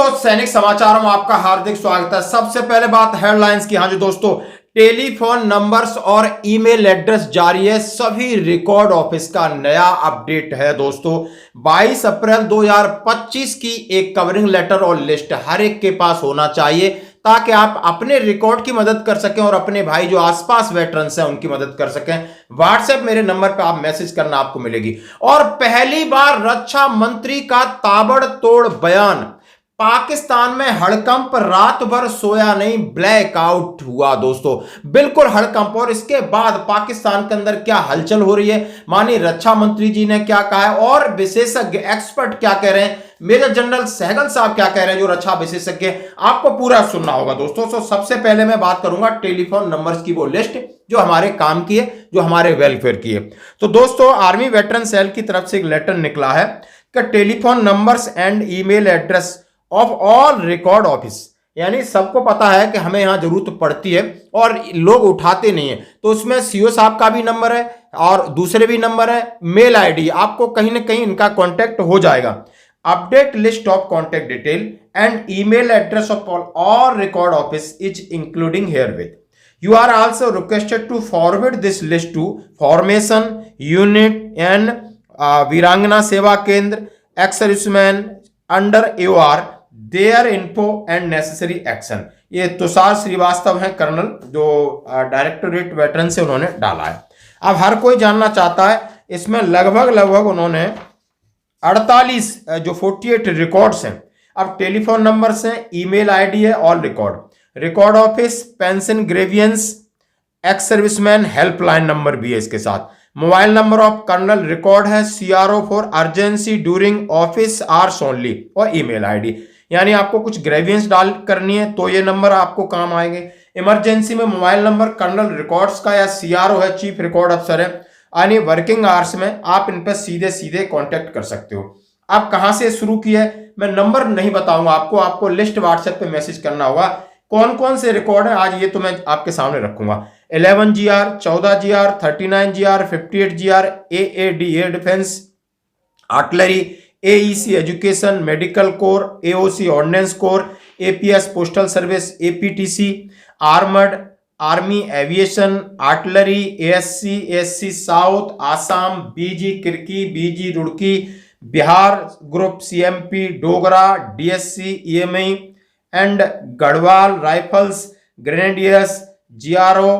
दोस्त सैनिक समाचारों में आपका हार्दिक स्वागत है। सबसे पहले बात हेडलाइंस की। हाँ जी दोस्तों, टेलीफोन नंबर्स और ईमेल एड्रेस जारी है। सभी रिकॉर्ड ऑफिस का नया अपडेट है दोस्तों। 22 अप्रैल 2025 की एक कवरिंग लेटर और लिस्ट हर एक के पास होना चाहिए ताकि आप अपने रिकॉर्ड की मदद कर सकें और अपने भाई जो आसपास वेटरन्स हैं उनकी मदद कर सकें। व्हाट्सएप मेरे नंबर पर आप मैसेज करना आपको मिलेगी। और पहली बार रक्षा मंत्री का ताबड़तोड़ बयान। पाकिस्तान में हड़कंप, रात भर सोया नहीं, ब्लैकआउट हुआ दोस्तों, बिल्कुल हड़कंप। और इसके बाद पाकिस्तान के अंदर क्या हलचल हो रही है, माननीय रक्षा मंत्री जी ने क्या कहा है और विशेषज्ञ एक्सपर्ट क्या कह रहे हैं, मेजर जनरल सहगल साहब क्या कह रहे हैं जो रक्षा विशेषज्ञ, आपको पूरा सुनना होगा दोस्तों। तो सबसे पहले मैं बात करूंगा टेलीफोन नंबर्स की, वो लिस्ट जो हमारे काम की है, जो हमारे वेलफेयर की है। तो दोस्तों, आर्मी वेटरन सेल की तरफ से एक लेटर निकला है कि telephone numbers and email address of all record office, यानी सबको पता है कि हमें यहां जरूरत पड़ती है और लोग उठाते नहीं है, तो उसमें सीओ साहब का भी नंबर है और दूसरे भी नंबर है, मेल आईडी, आपको कहीं ना कहीं इनका कांटेक्ट हो जाएगा। Update list of contact detail and email address of all record office is including here with. You are also requested to forward this list to Formation Unit and वीरांगना सेवा केंद्र, ex-servicemen under AOR, their info and necessary action। ये तुषार श्रीवास्तव हैं colonel, जो directorate veteran से उन्होंने डाला है। अब हर कोई जानना चाहता है, इसमें लगभग उन्होंने 48 जो 48 रिकॉर्ड्स हैं। अब टेलीफोन नंबर्स हैं, ईमेल आईडी है, all record office, pension grievance, ex serviceman helpline number भी है इसके साथ। Mobile number of colonel record है, CRO for urgency during office hours only, और ईमेल आईडी। यानी आपको कुछ ग्रेवियंस डाल करनी है तो ये नंबर आपको काम आएंगे। इमरजेंसी में मोबाइल नंबर कर्नल रिकॉर्ड्स का या सीआरओ है, चीफ रिकॉर्ड अफसर है, यानी वर्किंग आवर्स में आप इन पर सीधे कांटेक्ट कर सकते हो। आप कहां से शुरू किया है मैं नंबर नहीं बताऊंगा आपको लिस्ट व्हाट्सएप पे मैसेज करना होगा। कौन कौन से रिकॉर्ड है आज ये तो मैं आपके सामने रखूंगा। 11GR, 14GR, 39GR, 58GR, AADA defence, artillery, AEC education, medical corps, AOC ordnance corps, APS postal service, APTC, armoured, army aviation, artillery, ASC south, Assam, BG Kirkee, BG Roorkee, Bihar group, CMP Dogra, DSC EMI and Garhwal rifles, grenadiers, GRO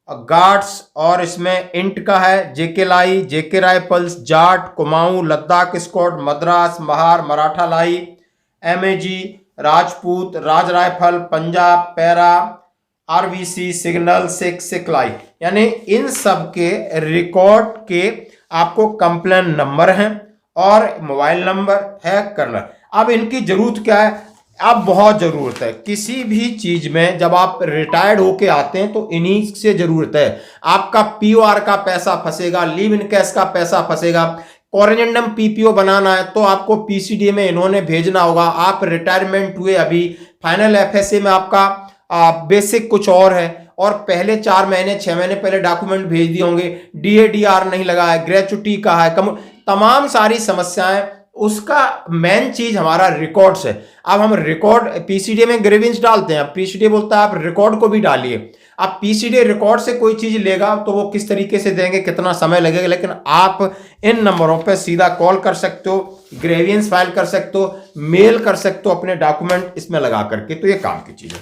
guards, और इसमें int का है, JK लाई, JK rifles, Jat, Kumaon, Ladakh squad, Madras, Mahar, Maratha लाई, MAG, Rajput, Raj rifle, Punjab, para, RVC, signal, Sikh लाई। यानी इन सब के रिकॉर्ड के आपको कंप्लेन नंबर हैं और मोबाइल नंबर है कर्नल। अब इनकी जरूरत क्या है, अब बहुत जरूरत है किसी भी चीज में। जब आप रिटायर्ड होके आते हैं तो इन्हीं से जरूरत है। आपका POR का पैसा फंसेगा, लीव इन कैश का पैसा फंसेगा, कोरेंडम PPO बनाना है तो आपको PCDA में इन्होंने भेजना होगा। आप रिटायरमेंट हुए अभी, फाइनल FSA में आपका बेसिक कुछ और है, और पहले 4 महीने 6 महीने पहले डॉक्यूमेंट भेज दिए होंगे, DADR नहीं लगा है, ग्रेचुटी का है, तमाम सारी समस्याएं। उसका मेन चीज हमारा रिकॉर्ड्स है। अब हम रिकॉर्ड PCDA में ग्रेवियंस डालते हैं, PCDA बोलता है आप रिकॉर्ड को भी डालिए। अब PCDA रिकॉर्ड से कोई चीज लेगा तो वो किस तरीके से देंगे, कितना समय लगेगा, लेकिन आप इन नंबरों पे सीधा कॉल कर सकते हो, ग्रेवियंस फाइल कर सकते हो, मेल कर सकते हो अपने डॉक्यूमेंट इसमें लगा करके, तो ये काम की चीज है।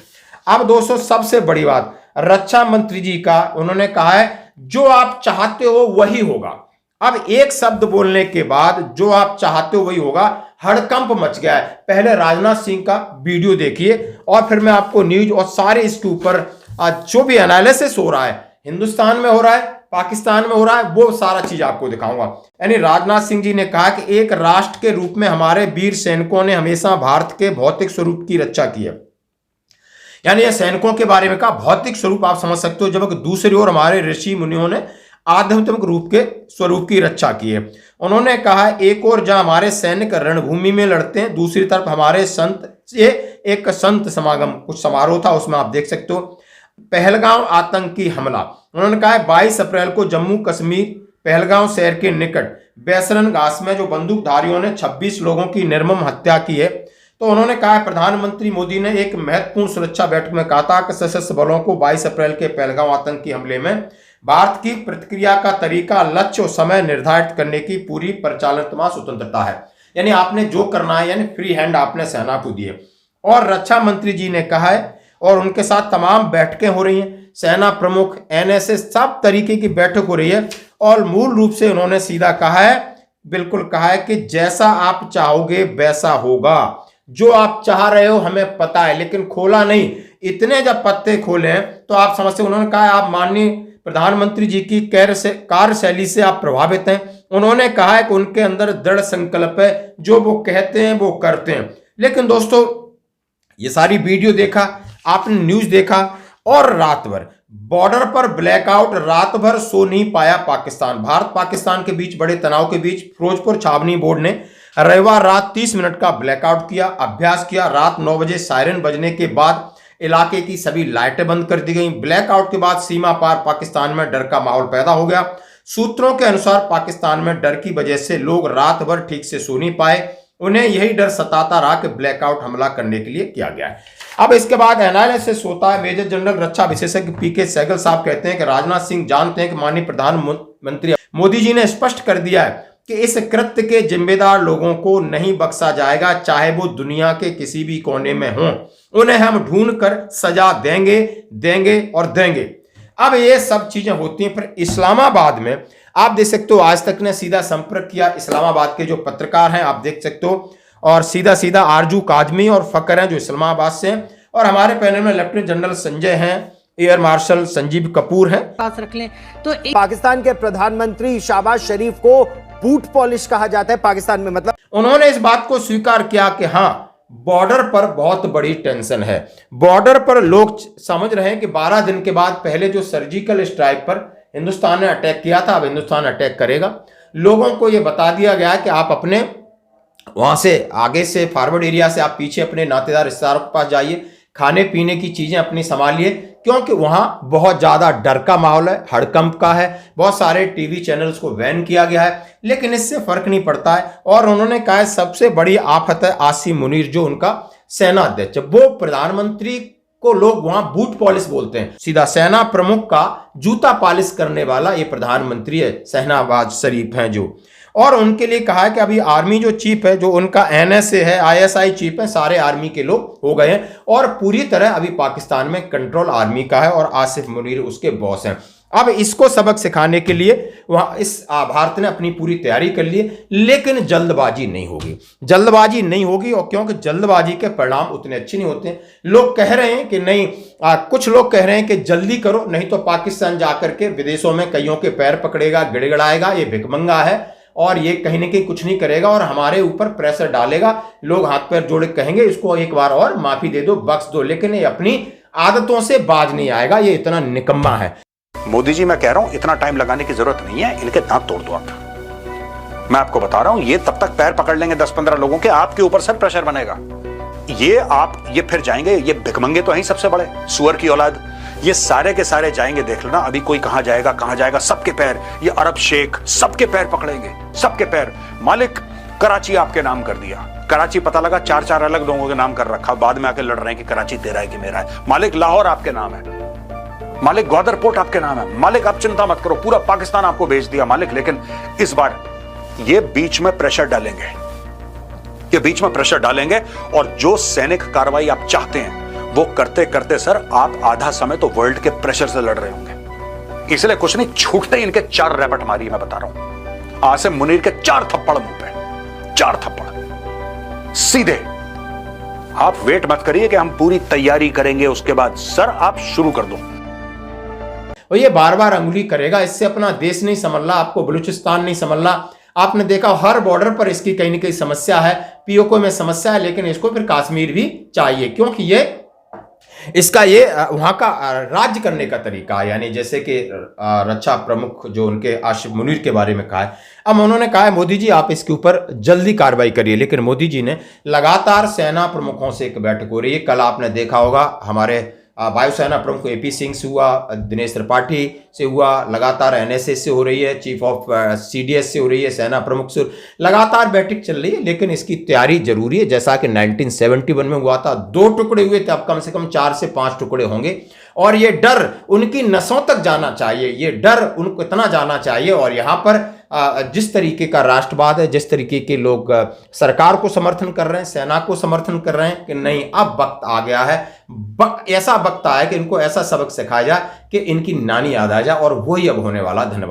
अब दोस्तों सबसे बड़ी बात, रक्षा मंत्री जी का उन्होंने कहा है जो आप चाहते हो वही होगा। अब एक शब्द बोलने के बाद जो आप चाहते हो वही होगा, हड़कंप मच गया है। पहले राजनाथ सिंह का वीडियो देखिए और फिर मैं आपको न्यूज और सारे इसके ऊपर जो भी एनालिसिस हो रहा है, हिंदुस्तान में हो रहा है, पाकिस्तान में हो रहा है, वो सारा चीज आपको दिखाऊंगा। यानी राजनाथ सिंह जी ने कहा कि एक राष्ट्र के रूप में हमारे वीर सैनिकों ने हमेशा भारत के भौतिक स्वरूप की रक्षा की है। यानी ये सैनिकों के बारे में कहा, भौतिक स्वरूप आप समझ सकते हो, जबकि दूसरी ओर हमारे ऋषि मुनियों ने आध्यात्मिक रूप के स्वरूप की रक्षा की है। उन्होंने कहा एक और जहां हमारे सैनिक रणभूमि में लड़ते हैं, दूसरी तरफ हमारे संत, ये एक संत समागम कुछ समारोह था उसमें आप देख सकते हो। पहलगांव आतंकी हमला, उन्होंने कहा 22 अप्रैल को जम्मू कश्मीर पहलगांव शहर के निकट बैसरन घास में जो बंदूकधारियों ने 26 लोगों की निर्मम हत्या की है, तो उन्होंने कहा प्रधानमंत्री मोदी ने एक महत्वपूर्ण सुरक्षा बैठक में कहा था कि सशस्त्र बलों को 22 अप्रैल के पहलगांव आतंकी हमले में भारत की प्रतिक्रिया का तरीका, लक्ष्य और समय निर्धारित करने की पूरी परिचालनात्मक स्वतंत्रता है। यानी आपने जो करना है, यानी फ्री हैंड आपने सेना को दिए। और रक्षा मंत्री जी ने कहा है और उनके साथ तमाम बैठकें हो रही हैं, सेना प्रमुख, एनएसएस, सब तरीके की बैठक हो रही है। और मूल रूप से उन्होंने सीधा कहा है, बिल्कुल कहा है कि जैसा आप चाहोगे वैसा होगा। जो आप चाह रहे हो हमें पता है, लेकिन खोला नहीं। इतने जब पत्ते खोले हैं तो आप समझते। उन्होंने कहा आप माननीय प्रधानमंत्री जी की कार्यशैली से आप प्रभावित हैं। उन्होंने कहा है कि उनके अंदर दृढ़ संकल्प है, जो वो कहते हैं वो करते हैं। लेकिन दोस्तों, ये सारी वीडियो देखा आपने, न्यूज देखा, और रात भर बॉर्डर पर ब्लैकआउट, रात भर सो नहीं पाया पाकिस्तान। भारत पाकिस्तान के बीच बड़े तनाव के बीच फिरोजपुर छावनी बोर्ड ने रविवार रात 30 मिनट का ब्लैकआउट किया, अभ्यास किया। रात 9 बजे सायरन बजने के बाद इलाके की सभी लाइटें बंद कर दी गई। ब्लैकआउट के बाद सीमा पार पाकिस्तान में डर का माहौल पैदा हो गया। सूत्रों के अनुसार पाकिस्तान में डर की वजह से लोग रात भर ठीक से सो नहीं पाए। उन्हें यही डर सताता रहा कि ब्लैकआउट हमला करने के लिए किया गया है। अब इसके बाद एनालिसिस होता है। मेजर जनरल रक्षा विशेषज्ञ पीके सहगल साहब कहते हैं कि राजनाथ सिंह जानते हैं कि माननीय प्रधानमंत्री मोदी जी ने स्पष्ट कर दिया है कि इस कृत्य के जिम्मेदार लोगों को नहीं बख्शा जाएगा, चाहे वो दुनिया के किसी भी कोने में हों। उन्हें हम ढूंढ कर सजा देंगे और देंगे। अब ये सब चीजें होती हैं, पर इस्लामाबाद में आप देख सकते हो, आज तक ने सीधा संपर्क किया। इस्लामाबाद के जो पत्रकार हैं आप देख सकते हो, और सीधा आरजू काजमी और फकर हैं जो इस्लामाबाद से हैं। और हमारे पैनल में लेफ्टिनेंट जनरल संजय हैं, एयर मार्शल संजीव कपूर हैं। पास रख लें तो पाकिस्तान के प्रधानमंत्री शहबाज शरीफ को बूट पॉलिश कहा जाता है पाकिस्तान में, मतलब उन्होंने इस बात को स्वीकार किया कि हाँ, बॉर्डर पर बहुत बड़ी टेंशन है। बॉर्डर पर लोग समझ रहे हैं कि 12 दिन के बाद, पहले जो सर्जिकल स्ट्राइक पर हिंदुस्तान ने अटैक किया था, अब हिंदुस्तान अटैक करेगा। लोगों को यह बता दिया गया कि आप अपने वहां से आगे से फॉरवर्ड एरिया से आप पीछे अपने नातेदार रिश्तेदारों के पास जाइए, खाने पीने की चीजें अपनी संभालिए, क्योंकि वहां बहुत ज्यादा डर का माहौल है, हड़कंप का है। बहुत सारे टीवी चैनल्स को बैन किया गया है, लेकिन इससे फर्क नहीं पड़ता है। और उन्होंने कहा है सबसे बड़ी आफत है आसिम मुनीर, जो उनका सेना अध्यक्ष, वो प्रधानमंत्री को लोग वहां बूट पॉलिश बोलते हैं। सीधा सेना प्रमुख का जूता पॉलिश करने वाला ये प्रधानमंत्री है, शहबाज शरीफ हैं जो। और उनके लिए कहा है कि अभी आर्मी जो चीफ है, जो उनका एनएसए है, आईएसआई चीफ है, सारे आर्मी के लोग हो गए हैं और पूरी तरह अभी पाकिस्तान में कंट्रोल आर्मी का है और आसिफ मुनीर उसके बॉस हैं। अब इसको सबक सिखाने के लिए वहां इस भारत ने अपनी पूरी तैयारी कर ली है, लेकिन जल्दबाजी नहीं होगी। जल्दबाजी नहीं होगी, और क्योंकि जल्दबाजी के परिणाम उतने अच्छे नहीं होते हैं। लोग कह रहे हैं कि नहीं, कुछ लोग कह रहे हैं कि जल्दी करो, नहीं तो पाकिस्तान जाकर के विदेशों में कईयों के पैर पकड़ेगा, गिड़गिड़ाएगा, ये भिखमंगा है और ये कहीं ना कहीं कुछ नहीं करेगा और हमारे ऊपर प्रेशर डालेगा। लोग हाथ पैर जोड़े कहेंगे इसको एक बार और माफी दे दो, बख्श दो, लेकिन ये अपनी आदतों से बाज नहीं आएगा, ये इतना निकम्मा है। मोदी जी, मैं कह रहा हूं इतना टाइम लगाने की जरूरत नहीं है, इनके दांत तोड़ दो आप। मैं आपको बता रहा हूं, ये तब तक पैर पकड़ लेंगे 10-15 लोगों के, आपके ऊपर सर प्रेशर बनेगा। ये फिर जाएंगे, ये भिखमंगे तो हैं सबसे बड़े, सुअर की औलाद, ये सारे के सारे जाएंगे। देख लेना अभी कोई कहां जाएगा, सबके पैर, ये अरब शेख सबके पैर पकड़ेंगे, सबके पैर। मालिक कराची आपके नाम कर दिया, कराची पता लगा 4-4 अलग लोगों के नाम कर रखा, बाद में आके लड़ रहे हैं कि कराची तेरा है कि मेरा है। मालिक लाहौर आपके नाम है, मालिक ग्वादर पोर्ट आपके नाम है। मालिक आप चिंता मत करो, पूरा पाकिस्तान आपको भेज दिया मालिक। लेकिन इस बार ये बीच में प्रेशर डालेंगे, ये बीच में प्रेशर डालेंगे, और जो सैनिक कार्रवाई आप चाहते हैं वो करते करते सर आप आधा समय तो वर्ल्ड के प्रेशर से लड़ रहे होंगे। इसलिए कुछ नहीं, छूटते ही इनके 4 रैपट मारिए, मैं बता रहा हूं। आसिम मुनीर के 4 थप्पड़ मुंह पे, 4 थप्पड़ सीधे। आप वेट मत करिए कि हम पूरी तैयारी करेंगे, उसके बाद सर आप शुरू कर दो। और ये बार बार अंगुली करेगा, इससे अपना देश नहीं संभलना, आपको बलूचिस्तान नहीं संभलना। आपने देखा हर बॉर्डर पर इसकी कहीं ना कहीं समस्या है, पीओके में समस्या है, लेकिन इसको फिर कश्मीर भी चाहिए, क्योंकि ये इसका ये वहां का राज्य करने का तरीका है। यानी जैसे कि रक्षा प्रमुख जो उनके आसिफ मुनीर के बारे में कहा है, अब उन्होंने कहा है मोदी जी आप इसके ऊपर जल्दी कार्रवाई करिए। लेकिन मोदी जी ने लगातार सेना प्रमुखों से एक बैठक हो रही है। कल आपने देखा होगा हमारे वायुसेना प्रमुख एपी सिंह से हुआ, दिनेश त्रिपाठी से हुआ, लगातार एनएसएस से हो रही है, चीफ ऑफ सीडीएस से हो रही है, सेना प्रमुख से लगातार बैठक चल रही है। लेकिन इसकी तैयारी जरूरी है, जैसा कि 1971 में हुआ था, 2 टुकड़े हुए थे, अब कम से कम 4 से 5 टुकड़े होंगे। और ये डर उनकी नसों तक जाना चाहिए, ये डर उनको इतना जाना चाहिए। और यहाँ पर जिस तरीके का राष्ट्रवाद है, जिस तरीके के लोग सरकार को समर्थन कर रहे हैं, सेना को समर्थन कर रहे हैं कि नहीं अब वक्त आ गया है, ऐसा वक्त आया कि इनको ऐसा सबक सिखाया जाए कि इनकी नानी याद आ जाए, और वही अब होने वाला। धन्यवाद।